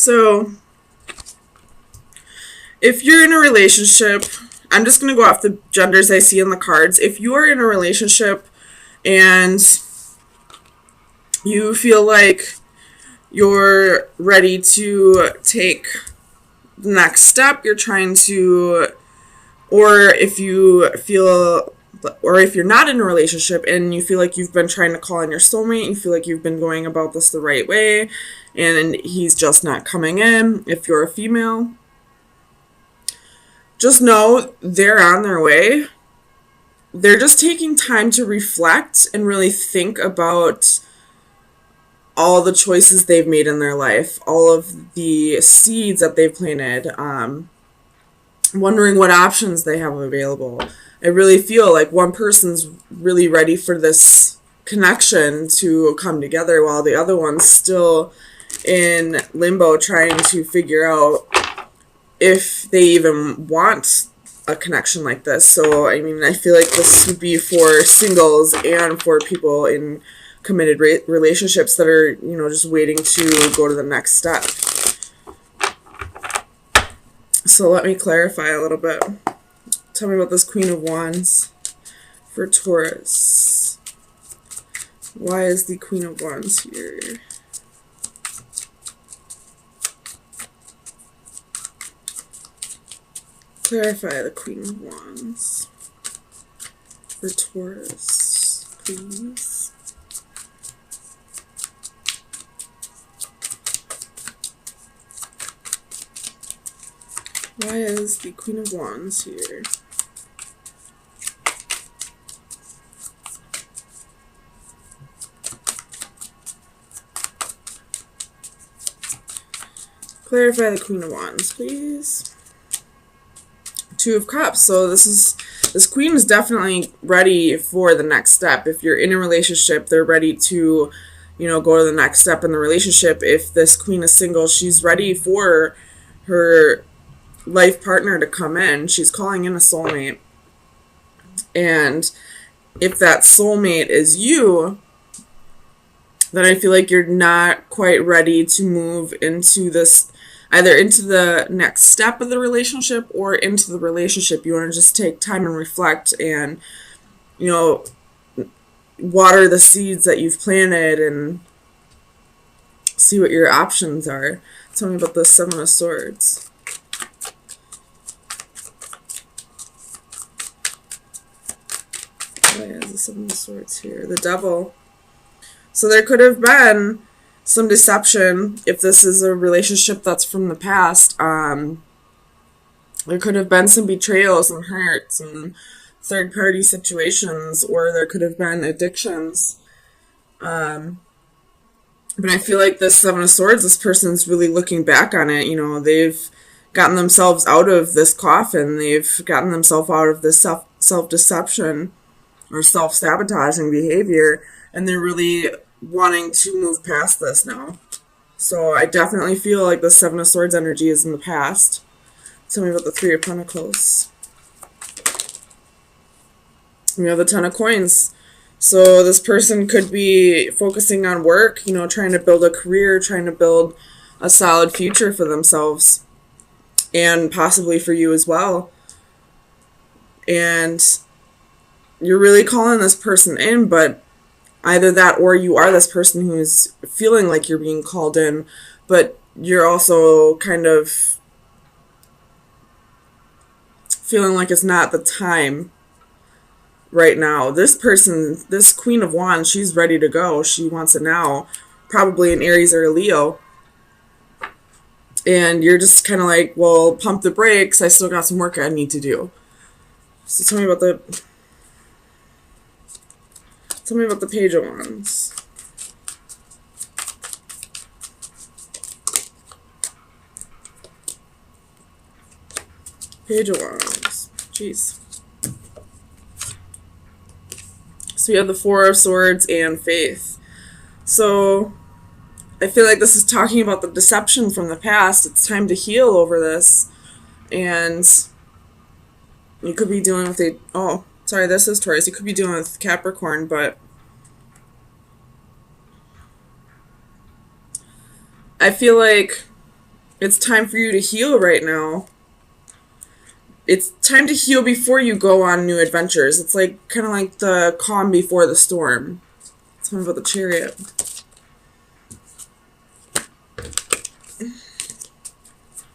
So, if you're in a relationship, I'm just going to go off the genders I see in the cards. If you are in a relationship and you feel like you're ready to take the next step, you're trying to, or if you feel, or if you're not in a relationship and you feel like you've been trying to call in your soulmate, you feel like you've been going about this the right way and he's just not coming in, if you're a female, just know they're on their way. They're just taking time to reflect and really think about all the choices they've made in their life, all of the seeds that they've planted, wondering what options they have available. I really feel like one person's really ready for this connection to come together while the other one's still in limbo trying to figure out if they even want a connection like this. So, I mean, I feel like this would be for singles and for people in committed relationships that are, you know, just waiting to go to the next step. So let me clarify a little bit. Tell me about this Queen of Wands for Taurus. Why is the Queen of Wands here? Clarify the Queen of Wands for Taurus, please. Why is the Queen of Wands here? Clarify the Queen of Wands, please. Two of Cups. So this Queen is definitely ready for the next step. If you're in a relationship, they're ready to, you know, go to the next step in the relationship. If this Queen is single, she's ready for her life partner to come in. She's calling in a soulmate. And if that soulmate is you, then I feel like you're not quite ready to move into this, either into the next step of the relationship or into the relationship. You want to just take time and reflect and, you know, water the seeds that you've planted and see what your options are. Tell me about the Seven of Swords. Why is the Seven of Swords here? The Devil. So there could have been some deception if this is a relationship that's from the past. There could have been some betrayals and hurts and third-party situations, or there could have been addictions. But I feel like this Seven of Swords, this person's really looking back on it. You know, they've gotten themselves out of this coffin. They've gotten themselves out of this self-deception or self-sabotaging behavior, and they're really wanting to move past this now. So I definitely feel like the Seven of Swords energy is in the past. Tell me about the Three of Pentacles. We have the Ten of Coins. So this person could be focusing on work, you know, trying to build a career, trying to build a solid future for themselves, and possibly for you as well. And you're really calling this person in, but either that or you are this person who's feeling like you're being called in, but you're also kind of feeling like it's not the time right now. This person, this Queen of Wands, she's ready to go. She wants it now. Probably an Aries or a Leo. And you're just kind of like, well, pump the brakes. I still got some work I need to do. So tell me about the Page of Wands. Page of Wands. Jeez. So you have the Four of Swords and Faith. So I feel like this is talking about the deception from the past. It's time to heal over this. And you could be dealing with this is Taurus. You could be dealing with Capricorn, but I feel like It's time for you to heal right now. It's time to heal before you go on new adventures. It's like kind of like the calm before the storm. Tell me about the Chariot.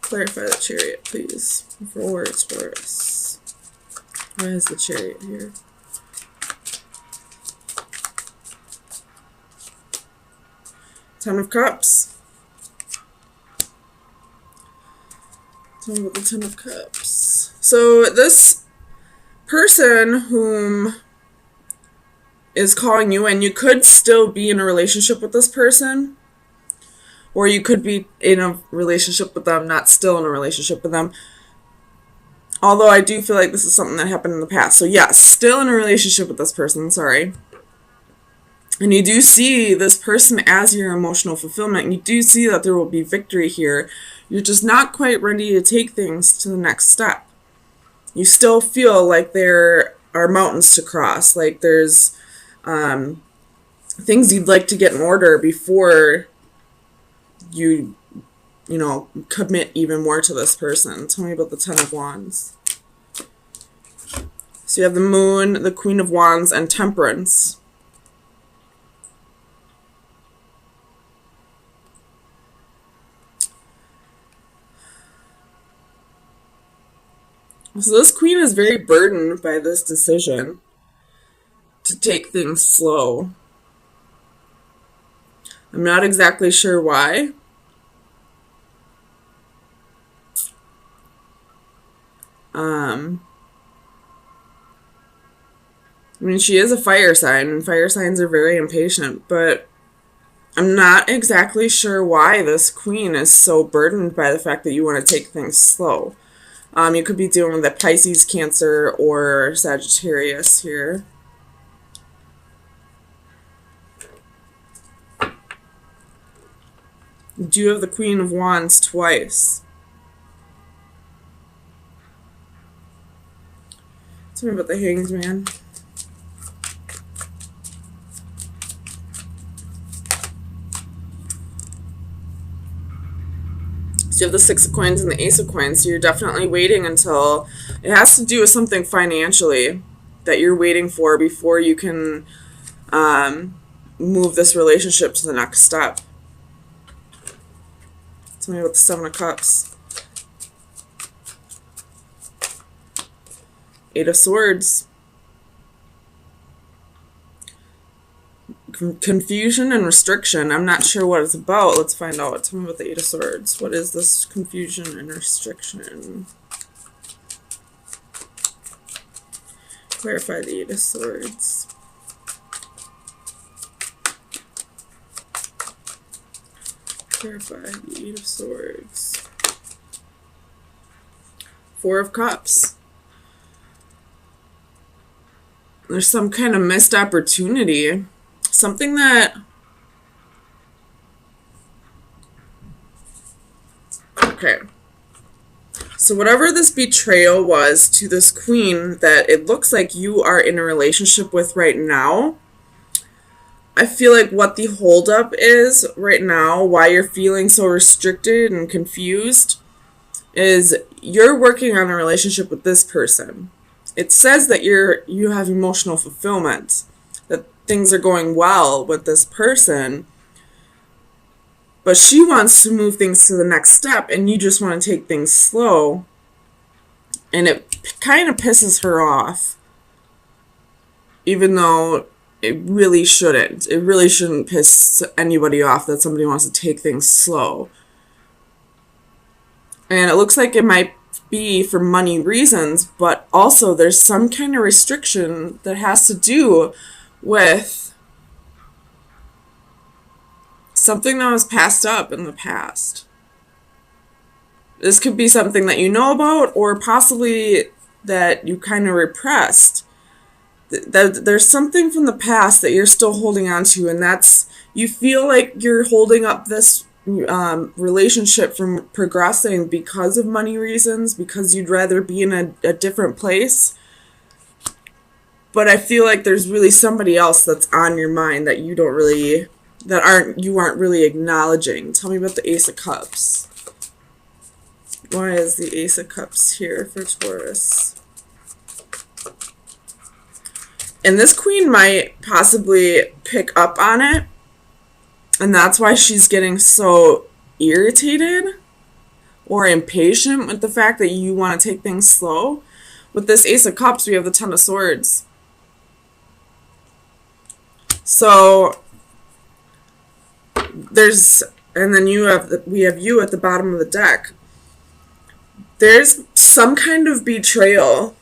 Clarify the Chariot, please. 4 words for us. Why is the Chariot here? Ten of Cups. Tell me about the Ten of Cups. So this person whom is calling you, and you could still be in a relationship with this person, or you could be in a relationship with them, not still in a relationship with them. Although I do feel like this is something that happened in the past. So yes, still in a relationship with this person, sorry. And you do see this person as your emotional fulfillment. You do see that there will be victory here. You're just not quite ready to take things to the next step. You still feel like there are mountains to cross. Like there's things you'd like to get in order before you know, commit even more to this person. Tell me about the Ten of Wands. So you have the Moon, the Queen of Wands, and Temperance. So this queen is very burdened by this decision to take things slow. I'm not exactly sure why. I mean, she is a fire sign, and fire signs are very impatient, but I'm not exactly sure why this queen is so burdened by the fact that you want to take things slow. You could be dealing with a Pisces, Cancer, or Sagittarius here. You do have the Queen of Wands twice. Tell me about the Hanged Man. So you have the Six of Coins and the Ace of Coins, so you're definitely waiting until it has to do with something financially that you're waiting for before you can move this relationship to the next step. Tell me about the Seven of Cups. Eight of Swords. Confusion and restriction. I'm not sure what it's about. Let's find out. Tell me about the Eight of Swords. What is this confusion and restriction? Clarify the Eight of Swords. Clarify the Eight of Swords. Four of Cups. There's some kind of missed opportunity. Something that... Okay. So whatever this betrayal was to this queen that it looks like you are in a relationship with right now, I feel like what the holdup is right now, why you're feeling so restricted and confused, is you're working on a relationship with this person. It says that you have emotional fulfillment, that things are going well with this person, but she wants to move things to the next step and you just want to take things slow, and it kind of pisses her off, even though it really shouldn't. It really shouldn't piss anybody off that somebody wants to take things slow. And it looks like it might be for money reasons, but also there's some kind of restriction that has to do with something that was passed up in the past. This could be something that you know about, or possibly that you kind of repressed. There's something from the past that you're still holding on to, and that's, you feel like you're holding up this relationship from progressing because of money reasons, because you'd rather be in a different place. But I feel like there's really somebody else that's on your mind that you don't really, you aren't really acknowledging. Tell me about the Ace of Cups. Why is the Ace of Cups here for Taurus? And this queen might possibly pick up on it, and that's why she's getting so irritated or impatient with the fact that you want to take things slow. With this Ace of Cups, we have the Ten of Swords. So there's, and then we have you at the bottom of the deck. There's some kind of betrayal.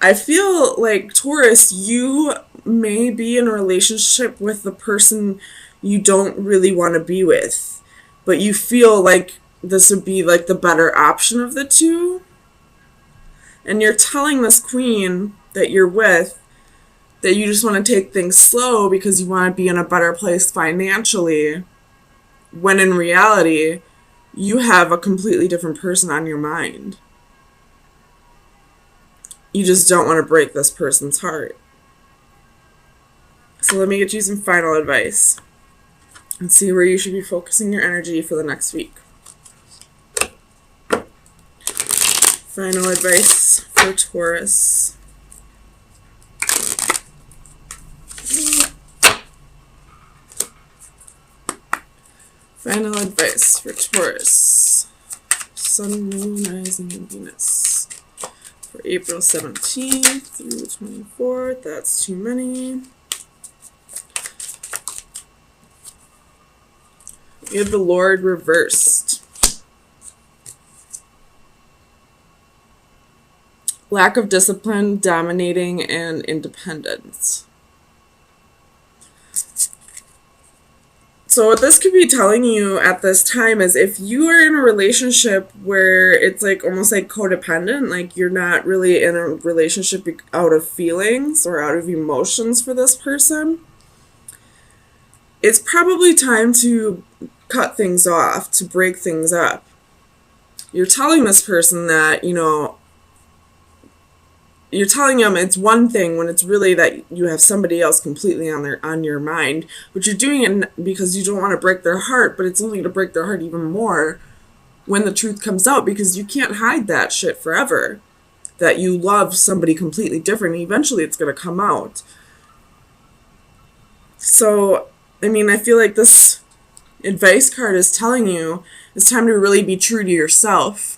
I feel like, Taurus, you may be in a relationship with the person you don't really want to be with, but you feel like this would be like the better option of the two. And you're telling this queen that you're with that you just want to take things slow because you want to be in a better place financially, when in reality, you have a completely different person on your mind. You just don't want to break this person's heart. So let me get you some final advice and see where you should be focusing your energy for the next week. Final advice for Taurus. Final advice for Taurus. Sun, Moon, Rising, and Venus. For April 17th through the 24th. That's too many. You have the Lord reversed. Lack of discipline, dominating, and independence. So what this could be telling you at this time is, if you are in a relationship where it's like almost like codependent, like you're not really in a relationship out of feelings or out of emotions for this person, it's probably time to cut things off, to break things up. You're telling this person that, you're telling them it's one thing when it's really that you have somebody else completely on your mind, but you're doing it because you don't want to break their heart, but it's only to break their heart even more when the truth comes out, because you can't hide that shit forever, that you love somebody completely different. Eventually it's going to come out. So, I feel like this advice card is telling you it's time to really be true to yourself.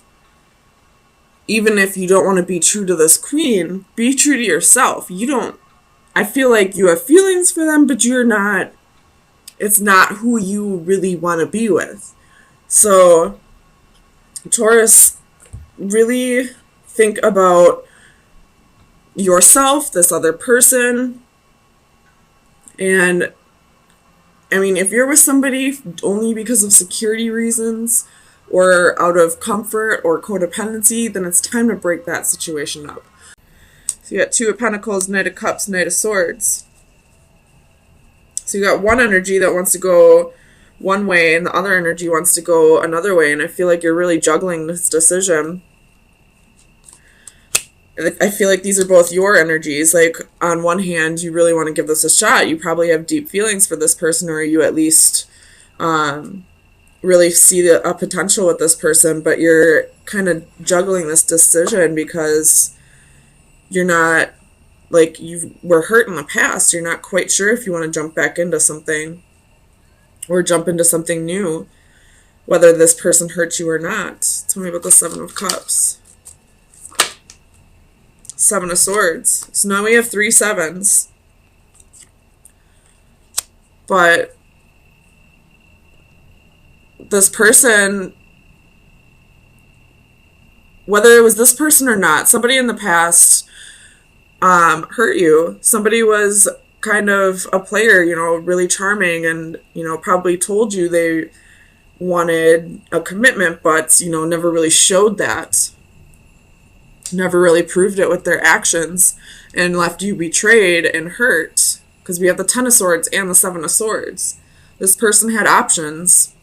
Even if you don't want to be true to this queen, be true to yourself. I feel like you have feelings for them, but it's not who you really want to be with. So, Taurus, really think about yourself, this other person, and if you're with somebody only because of security reasons or out of comfort or codependency, then it's time to break that situation up. So you got Two of Pentacles, Knight of Cups, Knight of Swords. So you got one energy that wants to go one way and the other energy wants to go another way, and I feel like you're really juggling this decision. I feel like these are both your energies. Like, on one hand, you really want to give this a shot. You probably have deep feelings for this person, or you at least really see a potential with this person, but you're kind of juggling this decision because you're not, like, you were hurt in the past. You're not quite sure if you want to jump back into something or jump into something new, whether this person hurt you or not. Tell me about the Seven of Cups. Seven of Swords. So now we have 3 sevens. But this person, whether it was this person or not, somebody in the past hurt you. Somebody was kind of a player, really charming, and, probably told you they wanted a commitment, but, never really showed that. Never really proved it with their actions, and left you betrayed and hurt, because we have the Ten of Swords and the Seven of Swords. This person had options,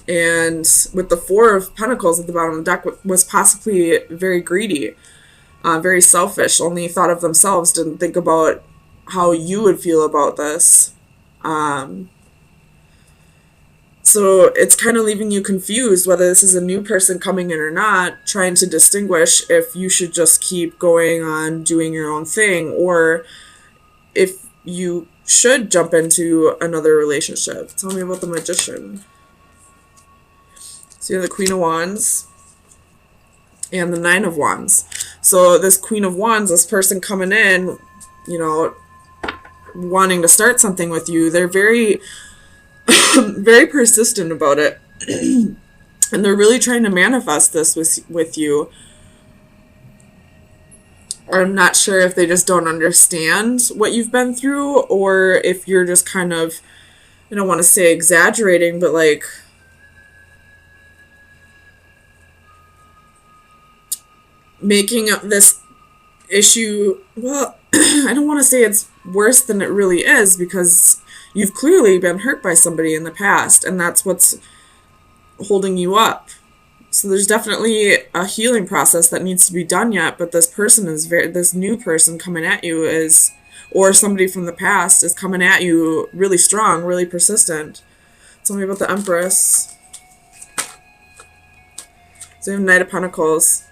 and with the Four of Pentacles at the bottom of the deck, was possibly very greedy, very selfish, only thought of themselves, didn't think about how you would feel about this. So it's kind of leaving you confused whether this is a new person coming in or not, trying to distinguish if you should just keep going on doing your own thing or if you should jump into another relationship. Tell me about the Magician. So you have the Queen of Wands and the Nine of Wands. So this Queen of Wands, this person coming in, you know, wanting to start something with you, they're very very persistent about it. And they're really trying to manifest this with you. I'm not sure if they just don't understand what you've been through or if you're just kind of, I don't want to say exaggerating, but like making this issue, well, I don't want to say it's worse than it really is because you've clearly been hurt by somebody in the past and that's what's holding you up. So there's definitely a healing process that needs to be done yet, but this person is this new person coming at you is, or somebody from the past is coming at you really strong, really persistent. Tell me about the Empress. So you have Knight of Pentacles.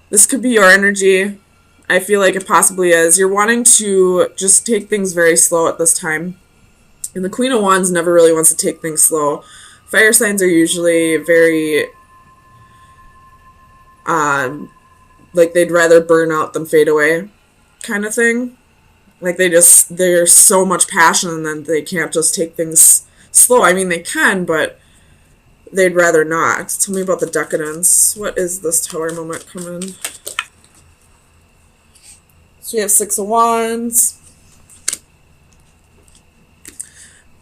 This could be your energy. I feel like it possibly is. You're wanting to just take things very slow at this time. And the Queen of Wands never really wants to take things slow. Fire signs are usually very, like they'd rather burn out than fade away kind of thing. Like there's so much passion in them they can't just take things slow. I mean, they can, but they'd rather not. Tell me about the Decadence. What is this Tower moment coming? So you have Six of Wands,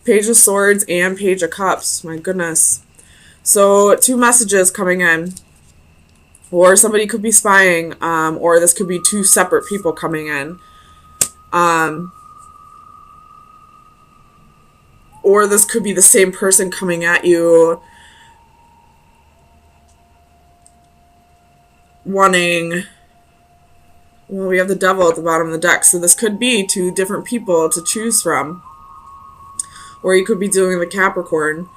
Page of Swords, and Page of Cups. My goodness. So 2 messages coming in. Or somebody could be spying, or this could be 2 separate people coming in. Or this could be the same person coming at you wanting... Well, we have the Devil at the bottom of the deck, so this could be 2 different people to choose from. Or you could be dealing with a Capricorn.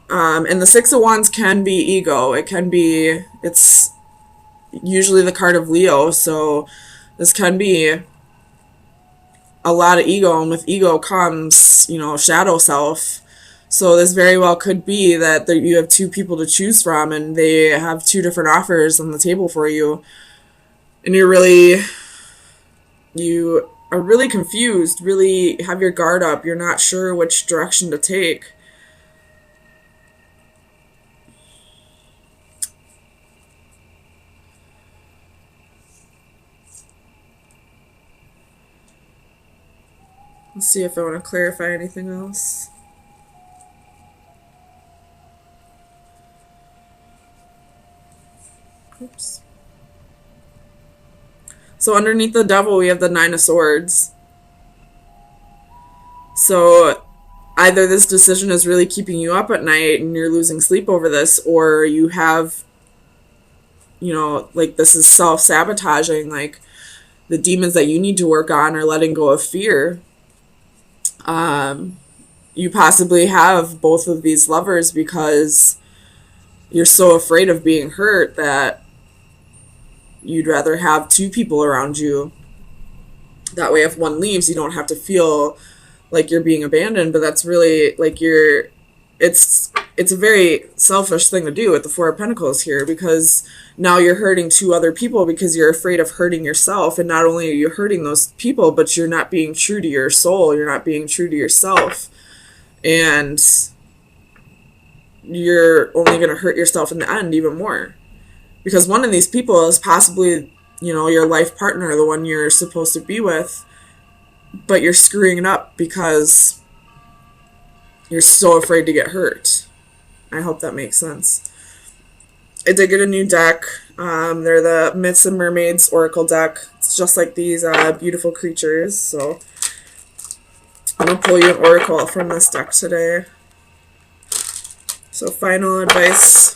And the Six of Wands can be ego. It's usually the card of Leo, so this can be a lot of ego, and with ego comes, you know, shadow self. So this very well could be that you have 2 people to choose from, and they have 2 different offers on the table for you. And you are really confused, really have your guard up. You're not sure which direction to take. Let's see if I want to clarify anything else. Oops. So underneath the Devil, we have the Nine of Swords. So either this decision is really keeping you up at night and you're losing sleep over this, or you have, you know, like this is self-sabotaging, like the demons that you need to work on are letting go of fear. You possibly have both of these lovers because you're so afraid of being hurt that you'd rather have 2 people around you. That way if one leaves, you don't have to feel like you're being abandoned, but that's really like it's a very selfish thing to do with the Four of Pentacles here, because now you're hurting 2 other people because you're afraid of hurting yourself. And not only are you hurting those people, but you're not being true to your soul. You're not being true to yourself. And you're only going to hurt yourself in the end even more. Because one of these people is possibly, you know, your life partner, the one you're supposed to be with, but you're screwing it up because you're so afraid to get hurt. I hope that makes sense. I did get a new deck. They're the Myths and Mermaids Oracle deck. It's just like these beautiful creatures. So I'm going to pull you an oracle from this deck today. So final advice.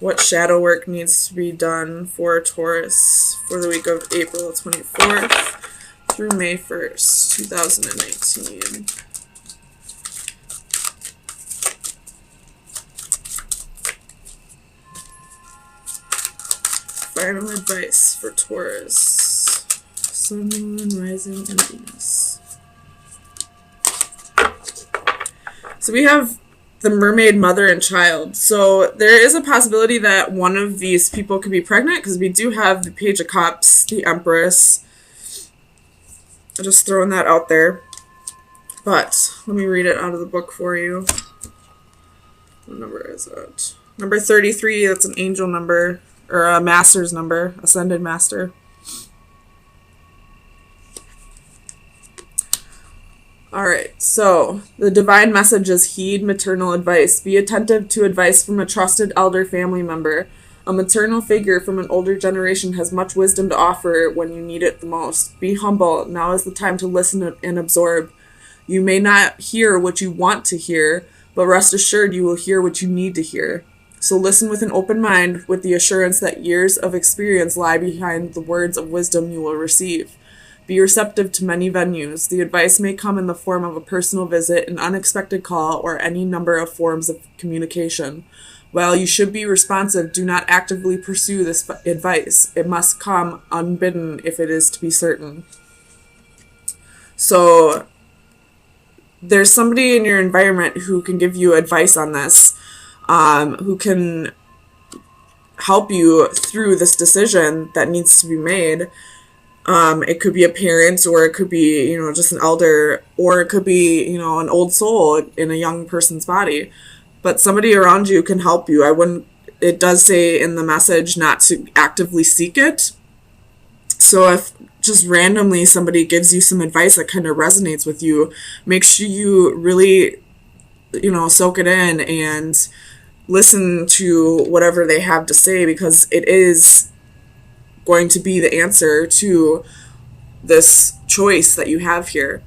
What shadow work needs to be done for Taurus for the week of April 24th through May 1st, 2019. Final advice for Taurus. Sun, Moon, Rising, and Venus. So we have the mermaid, mother, and child. So there is a possibility that one of these people could be pregnant, because we do have the Page of Cups, the Empress. I'm just throwing that out there. But let me read it out of the book for you. What number is it? Number 33, that's an angel number, or a master's number, ascended master. Alright, so the divine message is heed maternal advice. Be attentive to advice from a trusted elder family member. A maternal figure from an older generation has much wisdom to offer when you need it the most. Be humble. Now is the time to listen and absorb. You may not hear what you want to hear, but rest assured you will hear what you need to hear. So listen with an open mind, with the assurance that years of experience lie behind the words of wisdom you will receive. Be receptive to many venues. The advice may come in the form of a personal visit, an unexpected call, or any number of forms of communication. While you should be responsive, do not actively pursue this advice. It must come unbidden if it is to be certain. So there's somebody in your environment who can give you advice on this, who can help you through this decision that needs to be made. It could be a parent, or it could be, just an elder, or it could be, an old soul in a young person's body. But somebody around you can help you. It does say in the message not to actively seek it. So if just randomly somebody gives you some advice that kind of resonates with you, make sure you really, soak it in and listen to whatever they have to say, because it is going to be the answer to this choice that you have here.